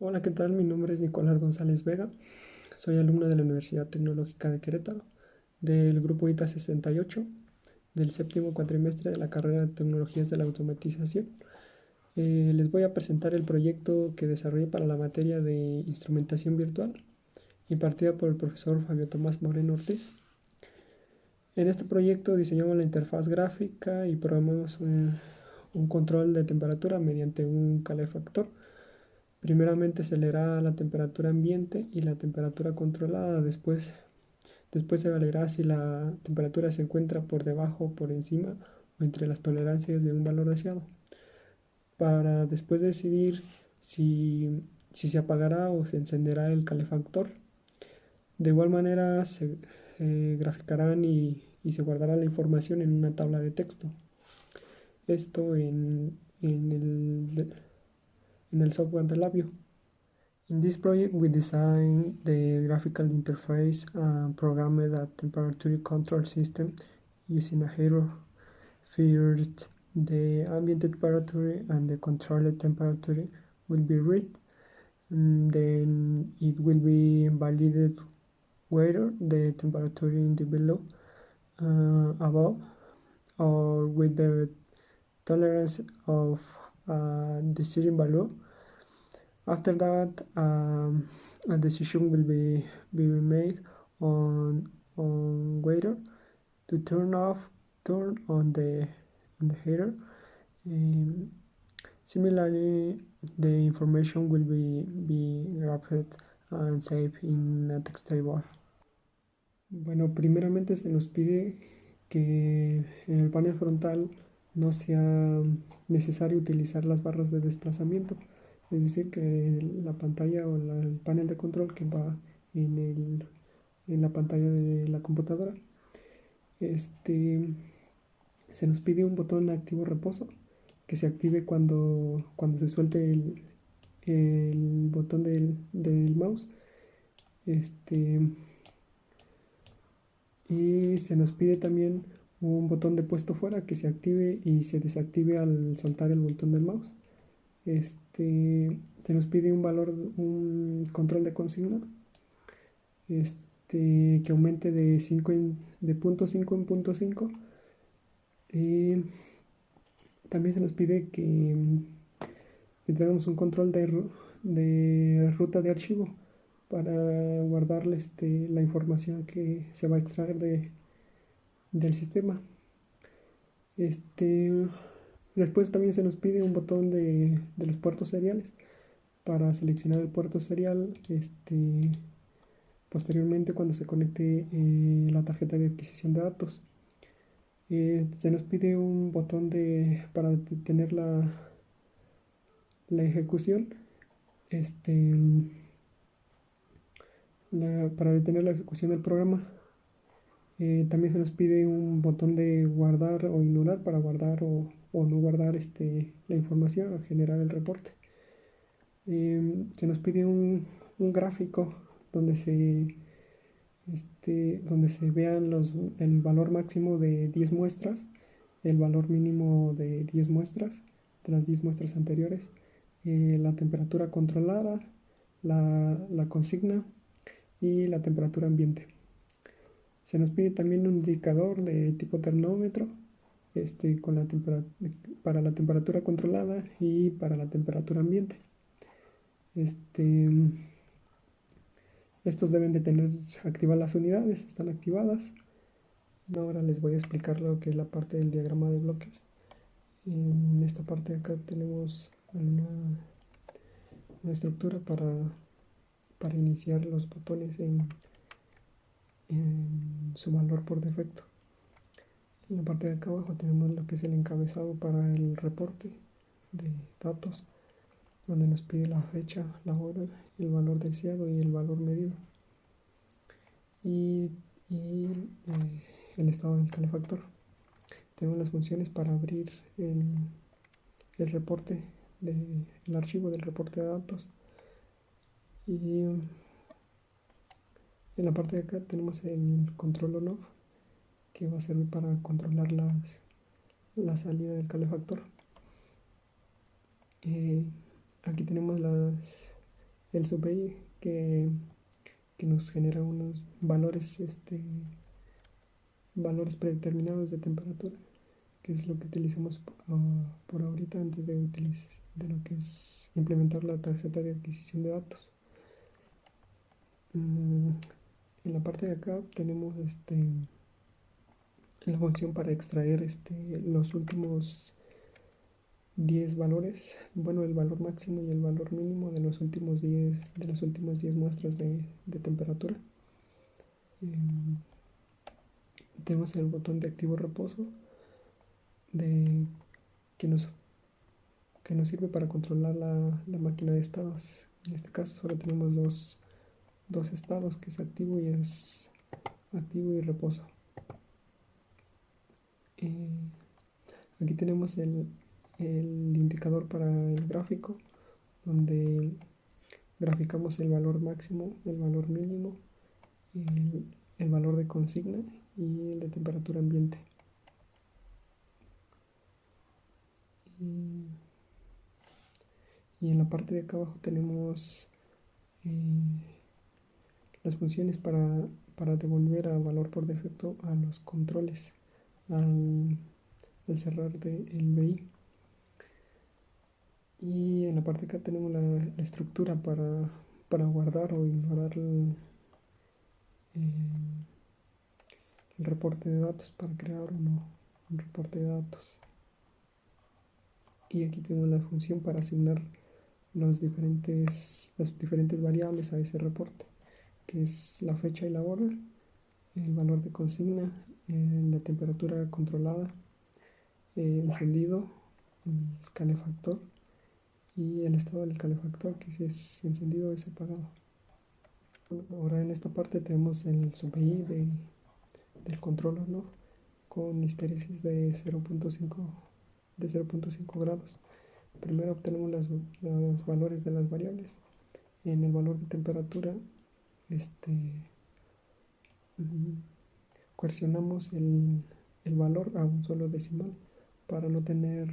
Hola, ¿qué tal? Mi nombre es Nicolás González Vega. Soy alumno de la Universidad Tecnológica de Querétaro, del grupo ITA 68, del séptimo cuatrimestre de la carrera de Tecnologías de la Automatización. Les voy a presentar el proyecto que desarrollé para la materia de instrumentación virtual, impartida por el profesor Fabio Tomás Moreno Ortiz. En este proyecto diseñamos la interfaz gráfica y programamos un control de temperatura mediante un calefactor. Primeramente se leerá la temperatura ambiente y la temperatura controlada. Después se valerá si la temperatura se encuentra por debajo, por encima o entre las tolerancias de un valor deseado. Para después decidir si se apagará o se encenderá el calefactor. De igual manera se graficarán y se guardará la información en una tabla de texto. Esto en el software de Labio. In this project, we designed the graphical interface and programmed a temperature control system using a hero. First, the ambient temperature and the controlled temperature will be read. Then it will be validated whether the temperature in the below, above, or with the tolerance of the setting value. After that, a decision will be made on whether to turn on the header. Um, Similarly, the information will be graphed and saved in a text table. Bueno, primeramente se nos pide que en el panel frontal no sea necesario utilizar las barras de desplazamiento, es decir, que la pantalla o el panel de control que va en la pantalla de la computadora, se nos pide un botón activo reposo que se active cuando se suelte el botón del mouse. Y se nos pide también un botón de puesto fuera que se active y se desactive al soltar el botón del mouse. Se nos pide un control de consigna que aumente de punto 5 en punto 5. Y también se nos pide que tengamos un control de ruta de archivo para guardar la información que se va a extraer del sistema. Después también se nos pide un botón de los puertos seriales para seleccionar el puerto serial. Posteriormente, cuando se conecte la tarjeta de adquisición de datos, se nos pide un botón para detener la ejecución. Para detener la ejecución del programa. También se nos pide un botón de guardar o ignorar para guardar o no guardar la información o generar el reporte. Se nos pide un gráfico donde donde se vean el valor máximo de 10 muestras, el valor mínimo de 10 muestras, de las 10 muestras anteriores, la temperatura controlada, la consigna y la temperatura ambiente. Se nos pide también un indicador de tipo termómetro para la temperatura controlada y para la temperatura ambiente. Estos deben de tener activadas las unidades, están activadas. Ahora les voy a explicar lo que es la parte del diagrama de bloques. En esta parte de acá tenemos una estructura para iniciar los botones en su valor por defecto. En la parte de acá abajo tenemos lo que es el encabezado para el reporte de datos, donde nos pide la fecha, la hora, el valor deseado y el valor medido. Y el estado del calefactor. Tenemos las funciones para abrir el reporte, el archivo del reporte de datos. Y en la parte de acá tenemos el control on-off, que va a servir para controlar la salida del calefactor. Aquí tenemos el sub-i que nos genera unos valores, valores predeterminados de temperatura, que es lo que utilizamos por ahorita antes de lo que es implementar la tarjeta de adquisición de datos. En la parte de acá tenemos la función para extraer los últimos 10 valores, bueno, el valor máximo y el valor mínimo de los últimos 10, de las últimas 10 muestras de temperatura. Tenemos el botón de activo reposo que nos sirve para controlar la máquina de estados. En este caso solo tenemos dos estados, que es activo y reposo. Aquí tenemos el indicador para el gráfico, donde graficamos el valor máximo, el valor mínimo, el valor de consigna y el de temperatura ambiente. Y en la parte de acá abajo tenemos las funciones para devolver a valor por defecto a los controles al cerrar el BI. Y en la parte de acá tenemos la estructura para guardar o ignorar el reporte de datos, para crear o no un reporte de datos. Y aquí tenemos la función para asignar las diferentes variables a ese reporte, que es la fecha y la hora, el valor de consigna, la temperatura controlada, encendido, el calefactor y el estado del calefactor, que si es encendido o es apagado. Ahora en esta parte tenemos el sub-i del controller, ¿no? Con histeresis de 0.5 grados. Primero obtenemos los valores de las variables. En el valor de temperatura coercionamos el valor a un solo decimal para no tener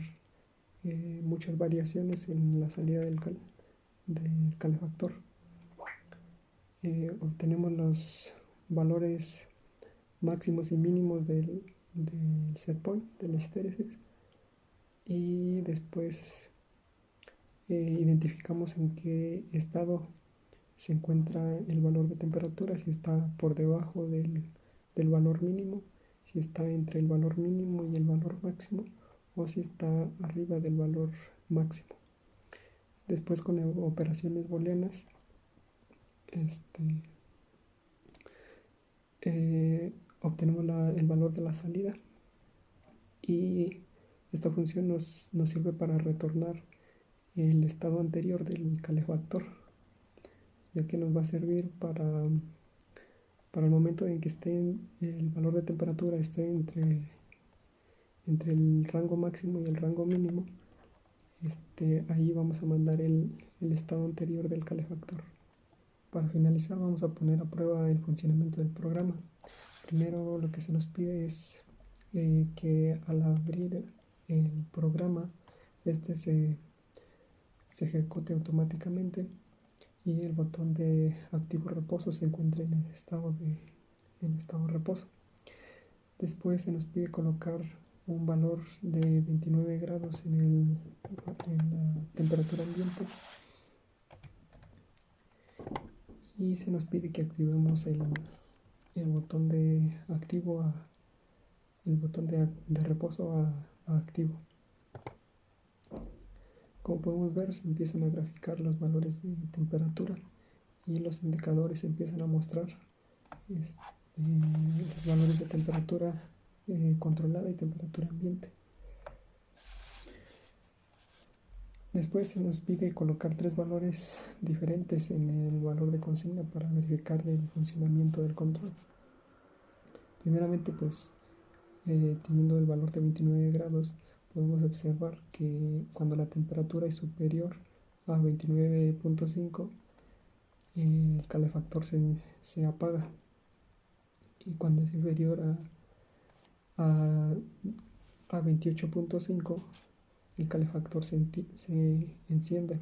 muchas variaciones en la salida del calefactor. Obtenemos los valores máximos y mínimos del set point, de la histéresis, y después identificamos en qué estado se encuentra el valor de temperatura, si está por debajo del valor mínimo, si está entre el valor mínimo y el valor máximo, o si está arriba del valor máximo. Después, con operaciones booleanas, obtenemos el valor de la salida, y esta función nos sirve para retornar el estado anterior del calefactor, ya que nos va a servir para el momento en que el valor de temperatura esté entre el rango máximo y el rango mínimo. Ahí vamos a mandar el estado anterior del calefactor. Para finalizar, vamos a poner a prueba el funcionamiento del programa. Primero, lo que se nos pide es que al abrir el programa se ejecute automáticamente y el botón de activo reposo se encuentre en estado de reposo. Después se nos pide colocar un valor de 29 grados en la temperatura ambiente, y se nos pide que activemos el botón de activo el botón de reposo a activo. Como podemos ver, se empiezan a graficar los valores de temperatura y los indicadores empiezan a mostrar los valores de temperatura controlada y temperatura ambiente. Después se nos pide colocar 3 valores diferentes en el valor de consigna para verificar el funcionamiento del control. Primeramente, pues teniendo el valor de 29 grados, podemos observar que cuando la temperatura es superior a 29.5, el calefactor se apaga, y cuando es inferior a 28.5, el calefactor se enciende.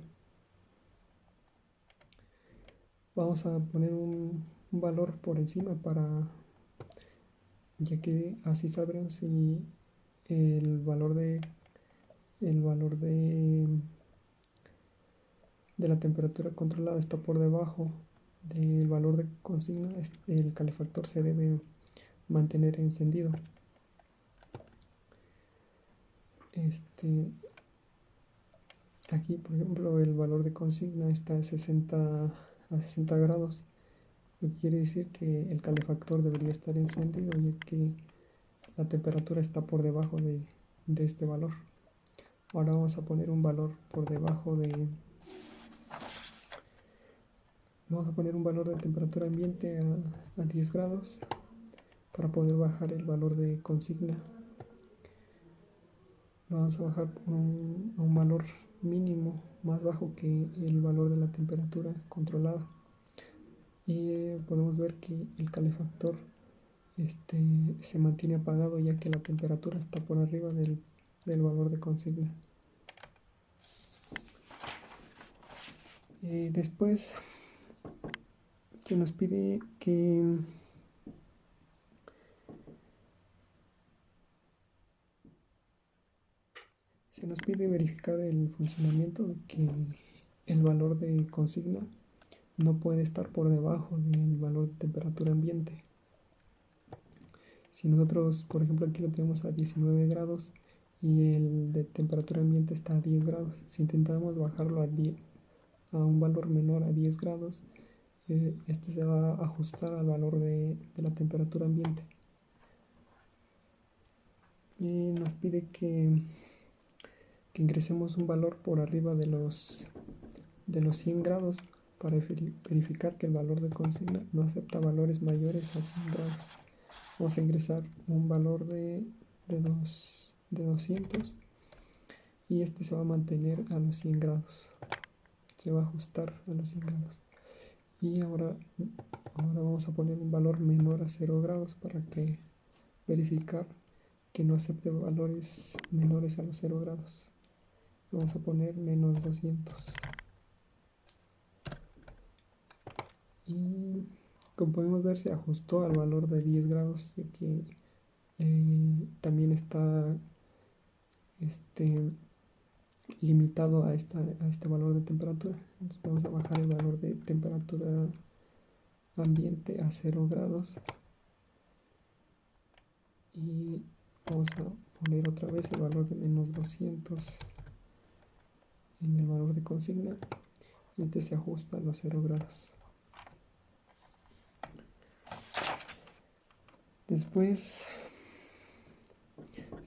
Vamos a poner un valor por encima ya que así sabremos si el valor de el valor de la temperatura controlada está por debajo del valor de consigna. El calefactor se debe mantener encendido. Aquí, por ejemplo, el valor de consigna está a 60 grados, lo que quiere decir que el calefactor debería estar encendido, ya que la temperatura está por debajo de este valor. Ahora vamos a poner un valor por debajo vamos a poner un valor de temperatura ambiente a 10 grados para poder bajar el valor de consigna. Lo vamos a bajar a un valor mínimo más bajo que el valor de la temperatura controlada. Y podemos ver que el calefactor se mantiene apagado, ya que la temperatura está por arriba del valor de consigna. Después se nos pide verificar el funcionamiento de que el valor de consigna no puede estar por debajo del valor de temperatura ambiente. Si nosotros, por ejemplo, aquí lo tenemos a 19 grados y el de temperatura ambiente está a 10 grados, si intentamos bajarlo a un valor menor a 10 grados, este se va a ajustar al valor de la temperatura ambiente. Y nos pide que ingresemos un valor por arriba de los 100 grados para verificar que el valor de consigna no acepta valores mayores a 100 grados. Vamos a ingresar un valor de 200 y este se va a mantener a los 100 grados. Se va a ajustar a los 100 grados. Y ahora vamos a poner un valor menor a 0 grados para verificar que no acepte valores menores a los 0 grados. Vamos a poner menos 200. Y como podemos ver, se ajustó al valor de 10 grados, ya que también está limitado a este valor de temperatura. Entonces vamos a bajar el valor de temperatura ambiente a 0 grados y vamos a poner otra vez el valor de menos 200 en el valor de consigna y este se ajusta a los 0 grados. Después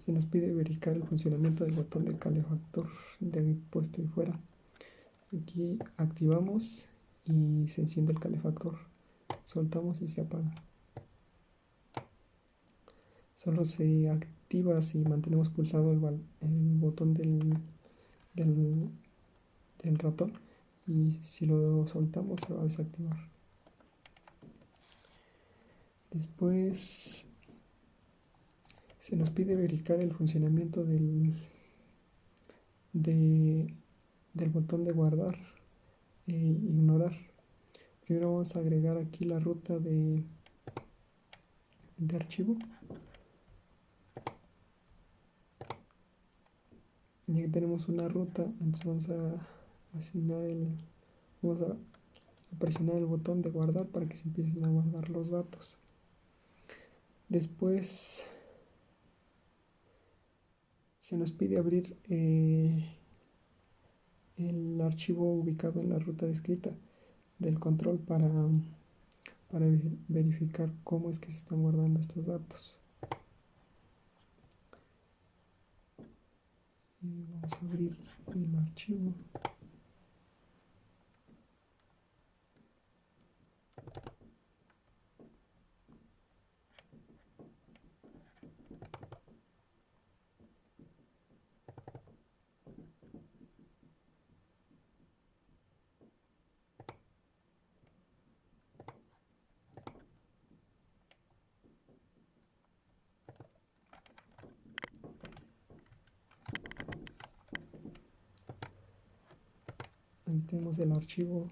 se nos pide verificar el funcionamiento del botón de calefactor de puesto y fuera. Aquí activamos y se enciende el calefactor, soltamos y se apaga. Solo se activa si mantenemos pulsado el botón del ratón, y si lo soltamos se va a desactivar. Después se nos pide verificar el funcionamiento del botón de guardar e ignorar. Primero vamos a agregar aquí la ruta de archivo. Ya que tenemos una ruta, entonces vamos a presionar el botón de guardar para que se empiecen a guardar los datos. Después se nos pide abrir el archivo ubicado en la ruta descrita del control para verificar cómo es que se están guardando estos datos. Vamos a abrir el archivo. Ahí tenemos el archivo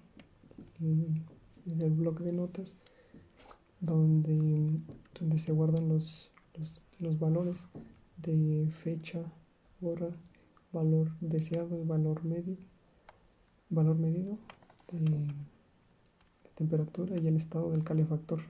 es el bloc de notas donde se guardan los valores de fecha, hora, valor deseado y valor medido de temperatura y el estado del calefactor.